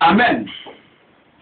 Amen.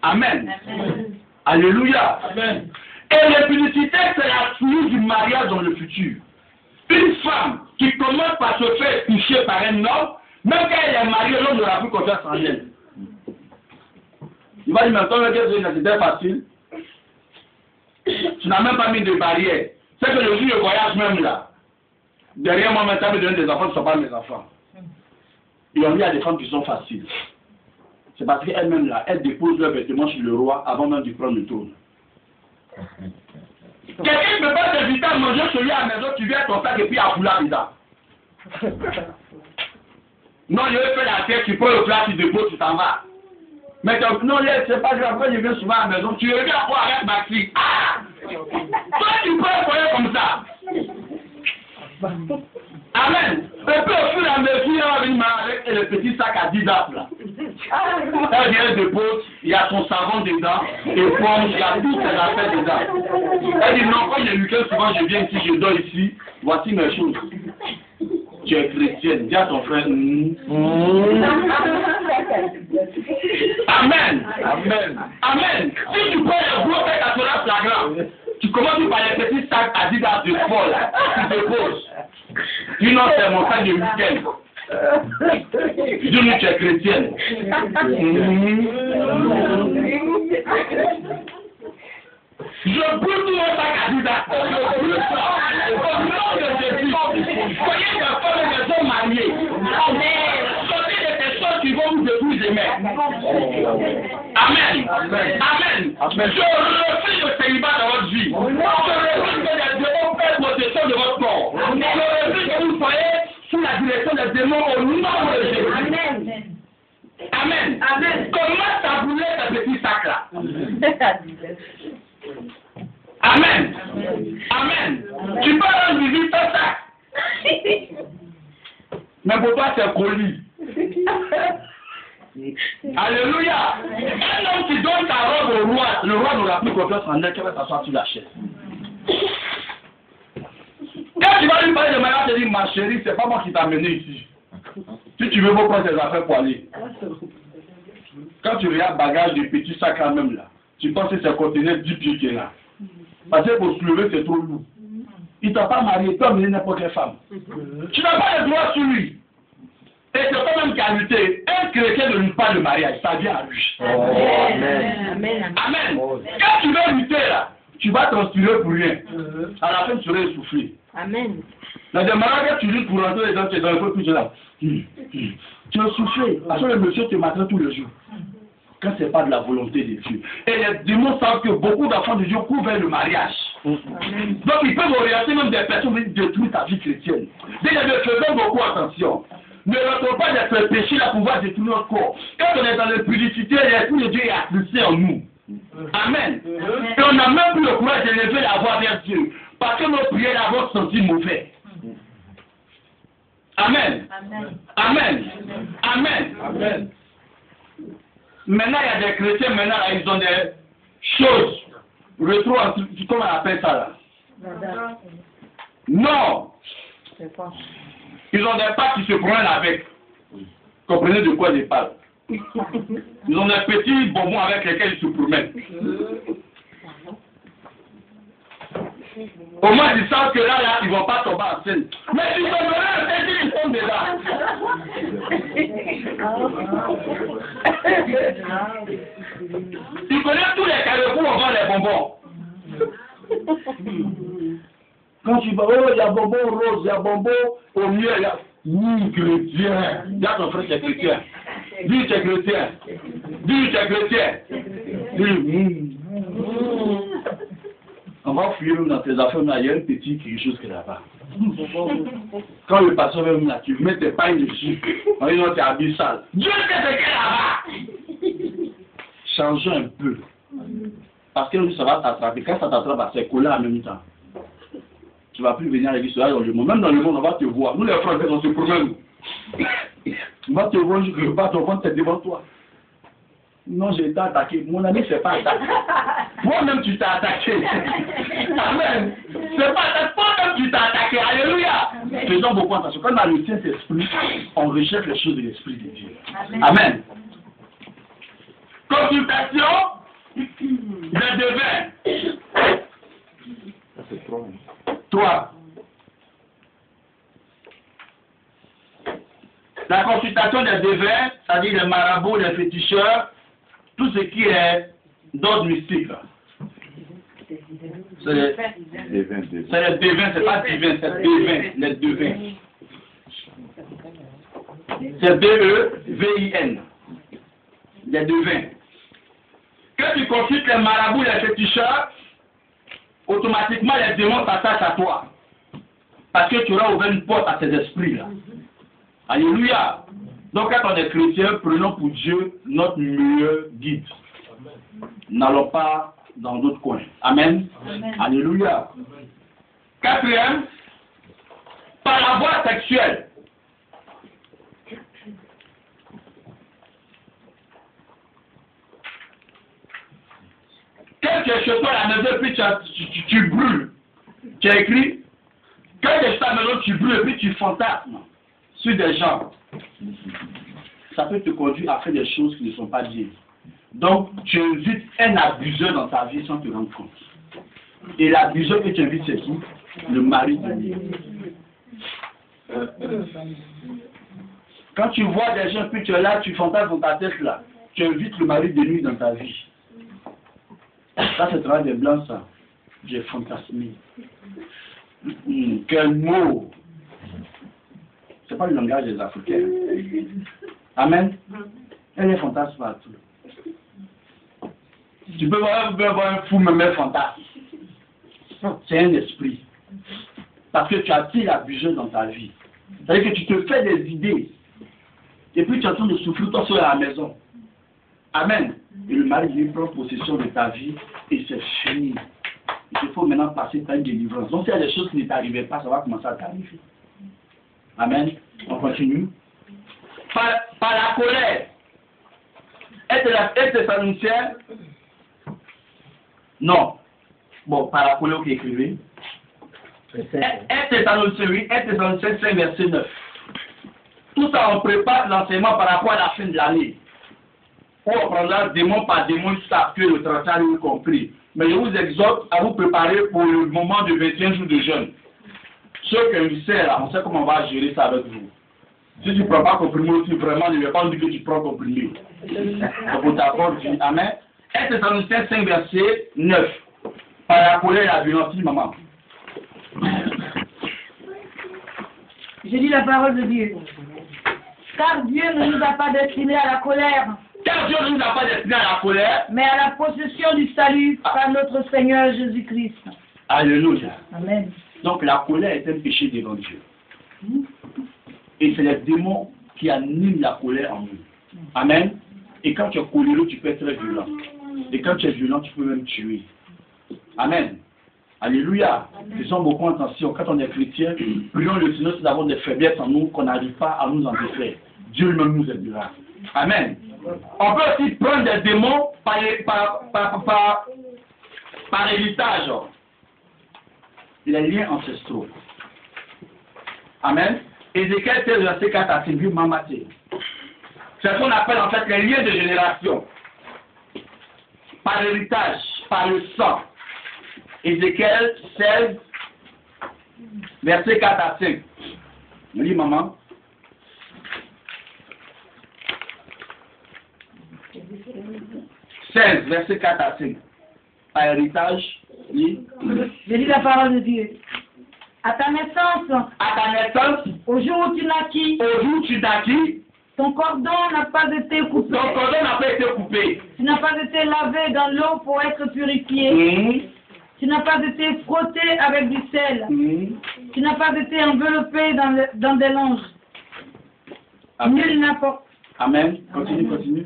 Amen. Amen. Alléluia. Amen. Et l'impunicité, c'est la tenue du mariage dans le futur. Une femme qui commence par se faire toucher par un homme, même quand elle est mariée, l'homme n'aura plus confiance en elle. Il va dire maintenant que c'était facile. Tu n'as même pas mis de barrière. C'est que le jour du voyage même là, derrière moi maintenant, me donner des enfants qui ne sont pas mes enfants. Et on dit à des femmes qui sont faciles. C'est parce qu'elles-mêmes là, elles déposent leurs vêtements chez le roi avant même de prendre le trône. Quelqu'un ne peut pas t'inviter à manger celui à la maison, tu viens à ton sac et puis à foulard dedans. Non, je vais faire la tête, tu prends le plat, tu déposes, tu t'en vas. Mais non, c'est pas grave, quand je viens souvent à la maison, tu reviens encore avec ma fille. Ah! Toi, tu peux faire comme ça. Amen. Et puis au fur et à mesure, on va venir avec le petit sac à 10 dates là. Elle vient dépose, il y a son savon dedans, éponge, il y a toutes ses affaires dedans. Elle dit non, quand j'ai lu que souvent je viens ici, je dors ici, voici mes choses. Tu es chrétienne, dis à ton frère. Amen. Amen. Amen. Si tu prends le gros sac à cela flagrant, tu commences par les petits sacs à 10 dates de folle, tu déposes. Sinon, c'est mon sac de week-end. Tu dis, tu es chrétienne. Je brûle tout mon sac à 10 dates. Au nom de Jésus. Soyez des femmes et des hommes mariés. Sortez de ces choses qui vont vous détruire demain. Amen. Amen. Je refuse le célibat dans votre vie. Je refuse que les démons prennent possession de votre corps. Je refuse que vous soyez sous la direction des démons au nom de Jésus. Amen. Amen. Amen. Commence à brûler ce petit sac là. Amen. Amen. Tu peux rendre visite à ça. Mais pour toi, c'est colis. Alléluia. Un homme qui donne ta robe au roi, le roi n'aura plus confiance en elle, qui va s'asseoir sur la chaise. Quand tu vas lui parler de mariage, tu dis, ma chérie, c'est pas moi qui t'ai amené ici. Si tu veux, faut prendre tes affaires pour aller. Quand tu regardes bagage du petit sac là même là, tu penses que c'est conteneur 10 pieds qui est là. Parce que pour soulever, c'est trop lourd. Il ne t'a pas marié, il peut amener n'importe quelle femme. Tu n'as pas le droit sur lui. Et c'est toi-même qui as lutté. Un chrétien ne lutte pas le mariage, ça vient à lui. Amen. Amen. Amen. Quand tu veux lutter là, tu vas transpirer pour rien. À la fin, tu seras essoufflé. Amen. Dans des mariages, tu luttes pour rentrer les gens, tu es dans le peuple, tu es là. Tu es essoufflé. Parce que le monsieur te maltraite tous les jours. Quand ce n'est pas de la volonté de Dieu. Et les démons savent que beaucoup d'enfants de Dieu courent vers le mariage. Amen. Donc ils peuvent orienter même des personnes qui détruisent ta vie chrétienne. Déjà, ne faisons beaucoup attention. Ne rentrons pas dans ce péché là pour pouvoir détruire notre corps. Quand on est dans l'impudicité, l'Esprit de Dieu est attristé en nous. Amen. Et on n'a même plus le courage de lever la voix vers Dieu. Parce que nos prières avons senti mauvais. Amen. Amen. Amen. Amen. Amen. Maintenant, il y a des chrétiens, maintenant, là, ils ont des choses rétro, comment on appelle ça là? Non! Ils ont des pattes qui se promènent avec. Comprenez de quoi je parle? Ils ont des petits bonbons avec lesquels ils se promènent. Au moins, ils savent que là, ils ne vont pas tomber en scène. Mais ils sont venus, ils sont dedans. Ils connaissent tous les carrefours où on vend les bonbons. Quand tu vas, oh, il y a bonbons roses, il y a bonbons au mieux, il y a. Oui, chrétien. Il y a ton frère qui est chrétien. Dis, tu es chrétien. Dis, tu es chrétien. Dis, on va fouiller même dans tes affaires, mais il y a une petite quelque chose qui est là-bas. Quand le pasteur vient là, tu mets tes pailles dessus. On dit non, tu habilles sale. Dieu sait ce qu'il y a là-bas. Changeons un peu. Parce que ça va t'attraper. Quand ça t'attrape, c'est collé en même temps. Tu ne vas plus venir à l'église dans le monde. Même dans le monde, on va te voir. Nous, les frères, on se promène. On va te voir, je ne veux pas te prendre devant toi. Non, j'ai été attaqué. Mon ami, c'est pas attaqué. Moi-même, tu t'es attaqué. Amen. C'est pas attaqué. Toi-même, tu t'es attaqué. Alléluia. Faisons beaucoup attention. Quand on a le Saint-Esprit, on recherche les choses de l'Esprit de Dieu. Amen. consultation des devins. Ça c'est 3. 3. La consultation des devins, c'est-à-dire les marabouts, les féticheurs, tout ce qui est d'ordre mystique. C'est les devins, c'est pas divin, c'est devins, les devins. C'est D-E-V-I-N. Les devins. Quand tu consultes les marabouts, les féticheurs, automatiquement les démons s'attachent à toi. Parce que tu auras ouvert une porte à ces esprits-là. Alléluia. Donc quand on est chrétien, prenons pour Dieu notre meilleur guide. N'allons pas dans d'autres coins. Amen. Amen. Alléluia. 4e, par la voie sexuelle. Quand tu es chez toi à la maison, puis tu brûles. Tu as écrit, quand tu es chez toi à la maison, tu brûles, et puis tu fantasmes sur des gens. Ça peut te conduire à faire des choses qui ne sont pas bien. Donc, tu invites un abuseur dans ta vie sans te rendre compte. Et l'abuseur que tu invites, c'est qui? Le mari de Dieu. Quand tu vois des gens, puis tu es là, tu fantasmes dans ta tête là, tu invites le mari de nuit dans ta vie. Ça, c'est le travail des blancs, ça. J'ai fantasmé. Quel mot! C'est pas le langage des Africains. Amen. Elle est fantasme partout. Tu peux voir un fou me mettre fantasme. C'est un esprit. Parce que tu attires l'abuseur dans ta vie. C'est-à-dire que tu te fais des idées. Et puis tu es en train de souffrir toi seul à la maison. Amen. Et le mari lui prend possession de ta vie et c'est fini. Il faut maintenant passer par une délivrance. Donc s'il y a des choses qui ne t'arrivaient pas, ça va commencer à t'arriver. Amen. On continue. Par la colère. Est-ce Thessaloniciens? Non. Bon, par la colère, ok, écrivez. Est Thessaloniciens 5, verset 9. Tout ça, on prépare l'enseignement par rapport à la fin de l'année. On prendra démon par démon jusqu'à ce que le 31 est compris. Mais je vous exhorte à vous préparer pour le moment de 21 jours de jeûne. Ceux qui ont eu ça, là, on sait comment on va gérer ça avec vous. Si tu ne prends pas comprimé aussi, vraiment, ne vais pas dire que tu prends comprimé. Donc, d'accord, tu dis Amen. Et Thessaloniciens 5, verset 9. Par la colère et la violence, maman. Je lis la parole de Dieu. Car Dieu ne nous a pas destinés à la colère. Car Dieu ne nous a pas destinés à la colère, mais à la possession du salut par notre Seigneur Jésus-Christ. Alléluia. Amen. Donc la colère est un péché devant Dieu. Et c'est les démons qui animent la colère en nous. Amen. Et quand tu es coléreux, tu peux être très violent. Et quand tu es violent, tu peux même tuer. Amen. Alléluia. Faisons beaucoup attention. Quand on est chrétien, prions le Seigneur si nous avons des faiblesses en nous qu'on n'arrive pas à nous en défaire. Dieu lui-même nous aidera. Amen. On peut aussi prendre des démons par héritage. Les liens ancestraux. Amen. Ézéchiel 16, verset 4 à 5, Mamaté. C'est ce qu'on appelle en fait les liens de génération. Par héritage, par le sang. Ézéchiel 16, verset 4 à 5. Lis, maman. 16, verset 4 à 5. Par héritage, lis. Je lis la parole de Dieu. À ta naissance, au jour où tu naquis, ton cordon n'a pas été coupé. Tu n'as pas été lavé dans l'eau pour être purifié. Tu n'as pas été frotté avec du sel. Tu n'as pas été enveloppé dans des linges. Nul n'a porté. Amen. Continue.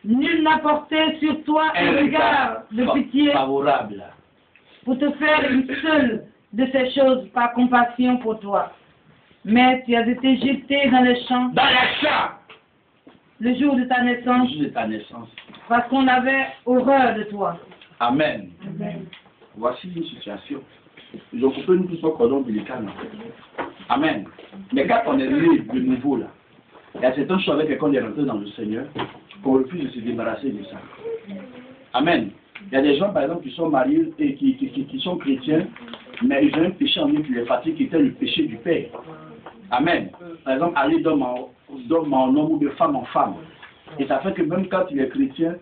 Nul n'a porté sur toi un regard de pitié favorable pour te faire une seule de ces choses par compassion pour toi. Mais tu as été jeté dans les champs. Le jour de ta naissance. Parce qu'on avait horreur de toi. Amen. Voici une situation. Ils ont coupé nous tous au cordon ombilical. Amen. Mais quand on est né de nouveau là, il y a certaines choses avec lesquelles on est rentré dans le Seigneur. qu'on refuse de se débarrasser de ça. Amen. Il y a des gens, par exemple, qui sont mariés et qui sont chrétiens, mais ils ont un péché en eux qui les fatigue, qui était le péché du père. Amen. Par exemple, aller d'homme en homme ou de femme en femme. Et ça fait que même quand il est chrétien,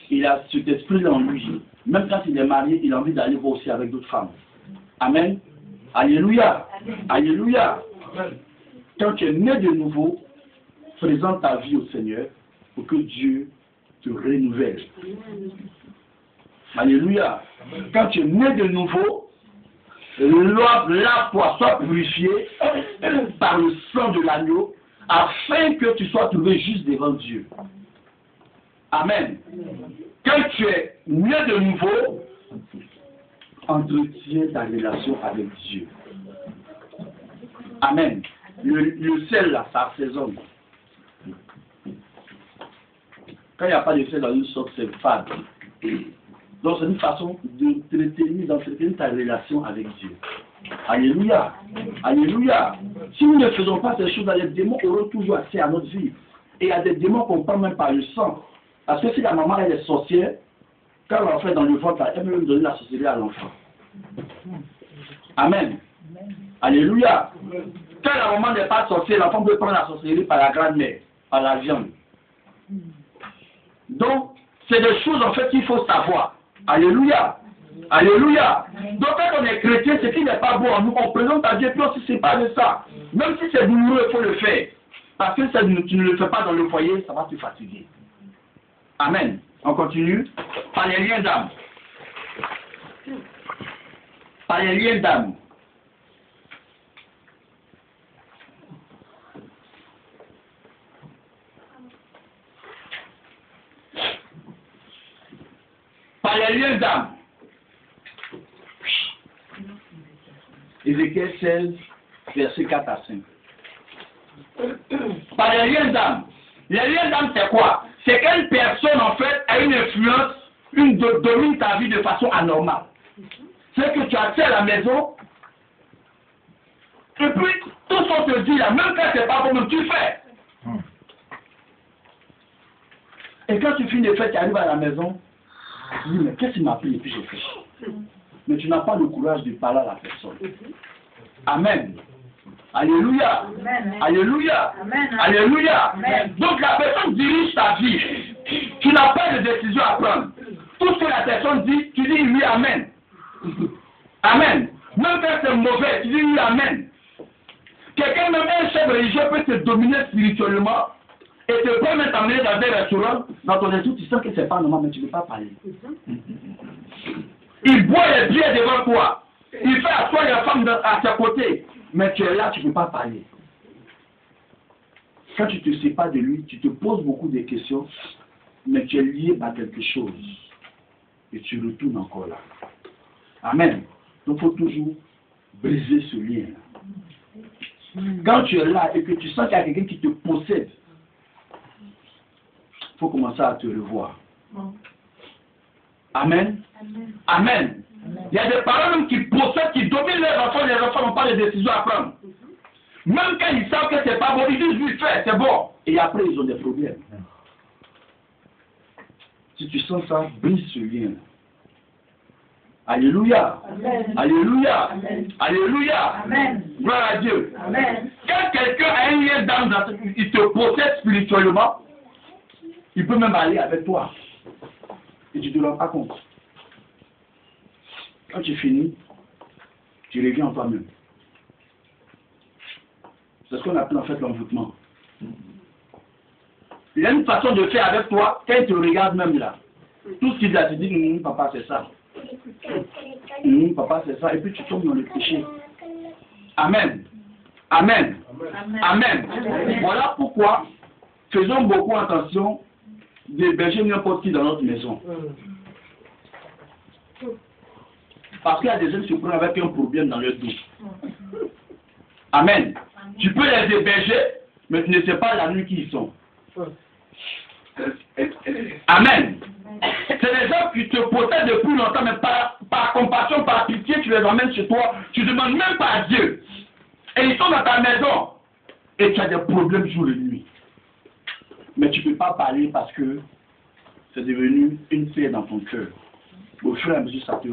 il a cet esprit en lui. Même quand il est marié, il a envie d'aller voir aussi avec d'autres femmes. Amen. Alléluia. Alléluia. Quand tu es né de nouveau, présente ta vie au Seigneur pour que Dieu te renouvelle. Alléluia. Quand tu es né de nouveau, lave-toi, sois purifié par le sang de l'agneau, afin que tu sois trouvé juste devant Dieu. Amen. Quand tu es né de nouveau, entretiens ta relation avec Dieu. Amen. Le sel, là, ça assaisonne. Quand il n'y a pas de sel dans une sorte, c'est fade. Donc c'est une façon d'entretenir ta relation avec Dieu. Alléluia. Alléluia. Si nous ne faisons pas ces choses, les démons auront toujours accès à notre vie. Et il y a des démons qu'on prend même par le sang. Parce que si la maman elle est sorcière, quand l'enfant est dans le ventre, elle peut même donner la sorcellerie à l'enfant. Amen. Alléluia. Quand la maman n'est pas sorcière, l'enfant peut prendre la sorcellerie par la grand-mère, par la viande. Donc, c'est des choses en fait qu'il faut savoir. Alléluia. Alléluia. Donc quand on est chrétien, ce qui n'est pas bon en nous, on présente à Dieu, puis on ne sait pas de ça. Même si c'est douloureux, il faut le faire. Parce que tu ne le fais pas dans le foyer, ça va te fatiguer. Amen. On continue. Par les liens d'âme. Par les liens d'âme. Par les liens d'âme. Ézéchiel 16, verset 4 à 5. Par les liens d'âme. Les liens d'âme, c'est quoi? C'est qu'une personne, en fait, a une influence, domine ta vie de façon anormale. C'est que tu as accès à la maison, et puis, tout ce qu'on te dit là, même quand c'est pas bon, tu fais. Et quand tu finis de faire, tu arrives à la maison, tu dis, mais qu'est-ce qu'il m'a pris et puis j'ai fait? Mais tu n'as pas le courage de parler à la personne. Amen. Alléluia. Amen. Alléluia. Amen. Alléluia. Amen. Donc la personne dirige ta vie. Tu n'as pas de décision à prendre. Tout ce que la personne dit, tu dis oui, amen. Amen. Même quand c'est mauvais, tu dis oui, amen. Quelqu'un, même un chef religieux peut te dominer spirituellement et te permettre d'amener dans des restaurants. Dans ton esprit, tu sens que c'est pas normal, mais tu ne peux pas parler. Il boit les bières devant toi. Il fait asseoir la femme à ses côtés. Mais tu es là, tu ne peux pas parler. Quand tu te sépares de lui, tu te poses beaucoup de questions, mais tu es lié par quelque chose. Et tu retournes encore là. Amen. Donc il faut toujours briser ce lien. Quand tu es là et que tu sens qu'il y a quelqu'un qui te possède, il faut commencer à te revoir. Amen. Amen. Amen. Il y a des parents même qui possèdent, qui dominent les enfants n'ont pas de décision à prendre. Même quand ils savent que c'est pas bon, ils disent oui, fais, c'est bon. Et après, ils ont des problèmes. Si tu sens ça, brise ce lien. Alléluia. Amen. Alléluia. Amen. Alléluia. Amen. Gloire à Dieu. Amen. Quand quelqu'un a un lien d'âme, il te possède spirituellement, il peut même aller avec toi. Et tu ne te rends pas compte. Quand tu finis, tu reviens en toi-même. C'est ce qu'on appelle en fait l'envoûtement. Il y a une façon de faire avec toi, quand il te regarde même là. Tout ce qu'il a, tu dis, papa c'est ça. Papa c'est ça. Et puis tu tombes dans le péché. Amen. Amen. Amen. Amen. Amen. Voilà pourquoi faisons beaucoup attention d'héberger n'importe qui dans notre maison. Parce qu'il y a des gens qui se prennent avec un problème dans leur dos. Amen. Tu peux les héberger, mais tu ne sais pas la nuit qui ils sont. Amen. C'est des gens qui te possèdent depuis longtemps, mais par compassion, par pitié, tu les emmènes chez toi. Tu ne demandes même pas à Dieu. Et ils sont dans ta maison. Et tu as des problèmes jour et nuit. Mais tu ne peux pas parler parce que c'est devenu une pierre dans ton cœur. Au fur et à mesure, ça te